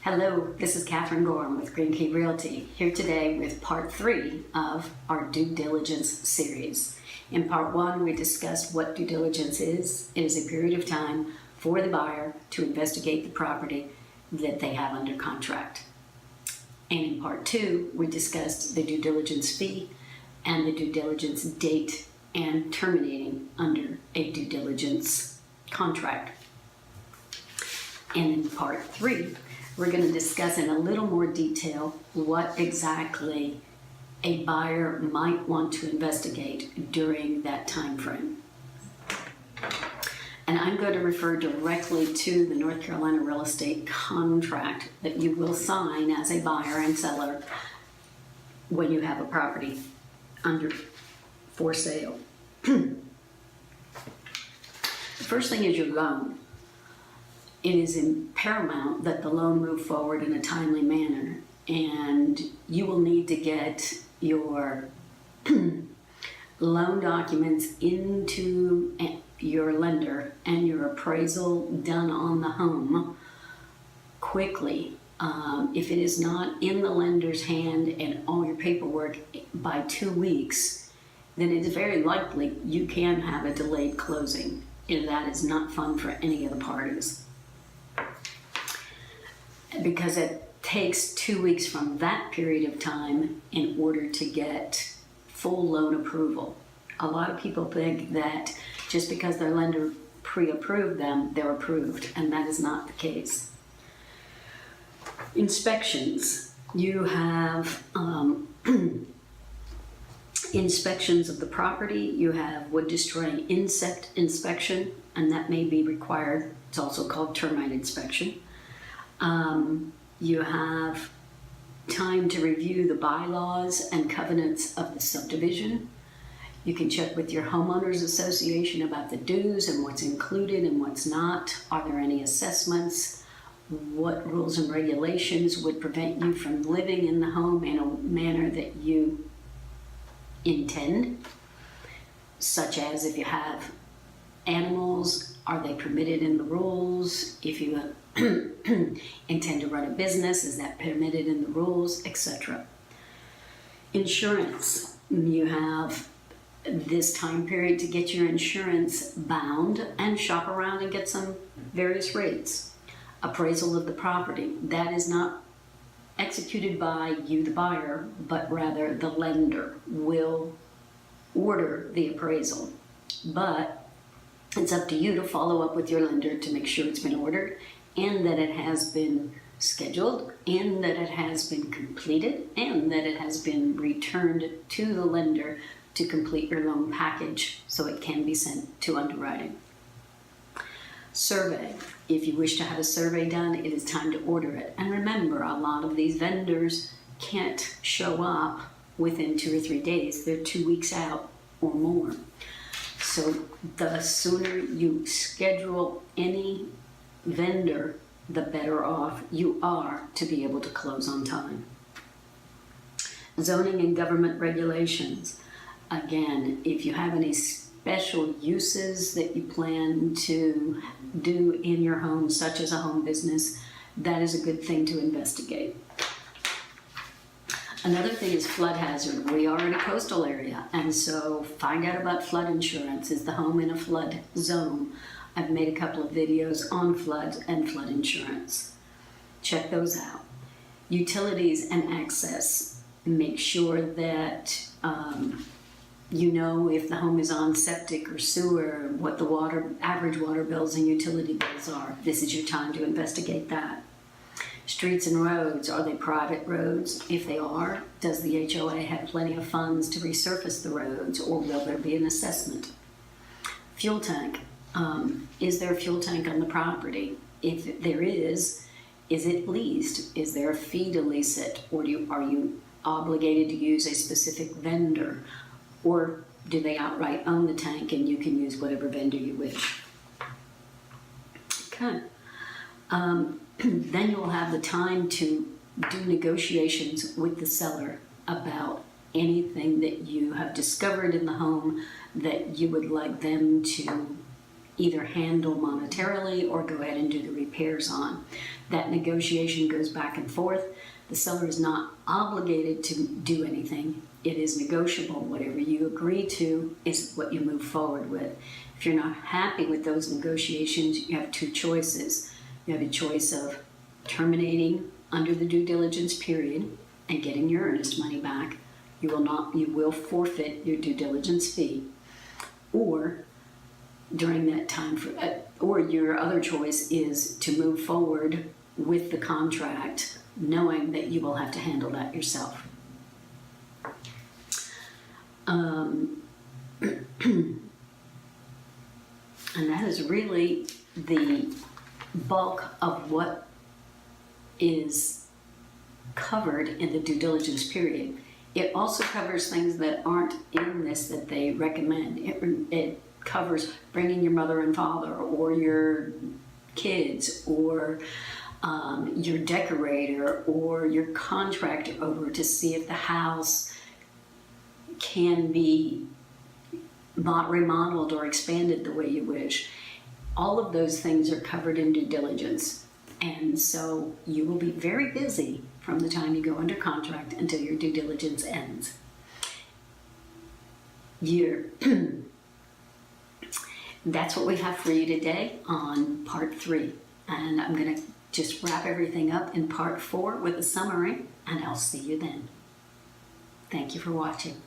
Hello, this is Kathryn Gorham with Key Realty, here today with part 3 of our due diligence series. In part 1, we discussed what due diligence is. It is a period of time for the buyer to investigate the property that they have under contract. And in part 2, we discussed the due diligence fee and the due diligence date and terminating under a due diligence contract. And in part 3, we're going to discuss in a little more detail what exactly a buyer might want to investigate during that time frame. And I'm going to refer directly to the North Carolina real estate contract that you will sign as a buyer and seller when you have a property under for sale. The first thing is your loan. It is paramount that the loan move forward in a timely manner, and you will need to get your loan documents into your lender and your appraisal done on the home quickly. If it is not in the lender's hand and all your paperwork by 2 weeks, then it is very likely you can have a delayed closing, and that is not fun for any of the parties. Because it takes 2 weeks from that period of time in order to get full loan approval. A lot of people think that just because their lender pre-approved them, they're approved, and that is not the case. Inspections. You have inspections of the property. You have wood destroying insect inspection, and that may be required. It's also called termite inspection. You have time to review the bylaws and covenants of the subdivision. You can check with your homeowners association about the dues and what's included and what's not. Are there any assessments? What rules and regulations would prevent you from living in the home in a manner that you intend? Such as if you have animals, are they permitted in the rules? If you intend to run a business, is that permitted in the rules, etc. Insurance. You have this time period to get your insurance bound and shop around and get some various rates. Appraisal of the property. That is not executed by you, the buyer, but rather the lender will order the appraisal. But it's up to you to follow up with your lender to make sure it's been ordered and that it has been scheduled and that it has been completed and that it has been returned to the lender to complete your loan package so it can be sent to underwriting. Survey. If you wish to have a survey done, it is time to order it. And remember, a lot of these vendors can't show up within 2 or 3 days. They're 2 weeks out or more. So the sooner you schedule any vendor, the better off you are to be able to close on time. Zoning and government regulations. Again, if you have any special uses that you plan to do in your home, such as a home business, that is a good thing to investigate. Another thing is flood hazard. We are in a coastal area, and so find out about flood insurance. Is the home in a flood zone? I've made a couple of videos on flood and flood insurance. Check those out. Utilities and access. Make sure that you know if the home is on septic or sewer, what the average water bills and utility bills are. This is your time to investigate that. Streets and roads, are they private roads? If they are, does the HOA have plenty of funds to resurface the roads, or will there be an assessment? Fuel tank. Is there a fuel tank on the property? If there is it leased? Is there a fee to lease it? Or are you obligated to use a specific vendor? Or do they outright own the tank and you can use whatever vendor you wish? Okay. Then you'll have the time to do negotiations with the seller about anything that you have discovered in the home that you would like them to either handle monetarily or go ahead and do the repairs on. That negotiation goes back and forth. The seller is not obligated to do anything. It is negotiable. Whatever you agree to is what you move forward with. If you're not happy with those negotiations, you have two choices. You have a choice of terminating under the due diligence period and getting your earnest money back. You will forfeit your due diligence fee. Or during that time, or your other choice is to move forward with the contract, knowing that you will have to handle that yourself. And that is really the bulk of what is covered in the due diligence period. It also covers things that aren't in this that they recommend. It covers bringing your mother and father or your kids or your decorator or your contractor over to see if the house can be remodeled or expanded the way you wish. All of those things are covered in due diligence. And so you will be very busy from the time you go under contract until your due diligence ends. That's what we have for you today on part 3. And I'm going to just wrap everything up in part 4 with a summary, and I'll see you then. Thank you for watching.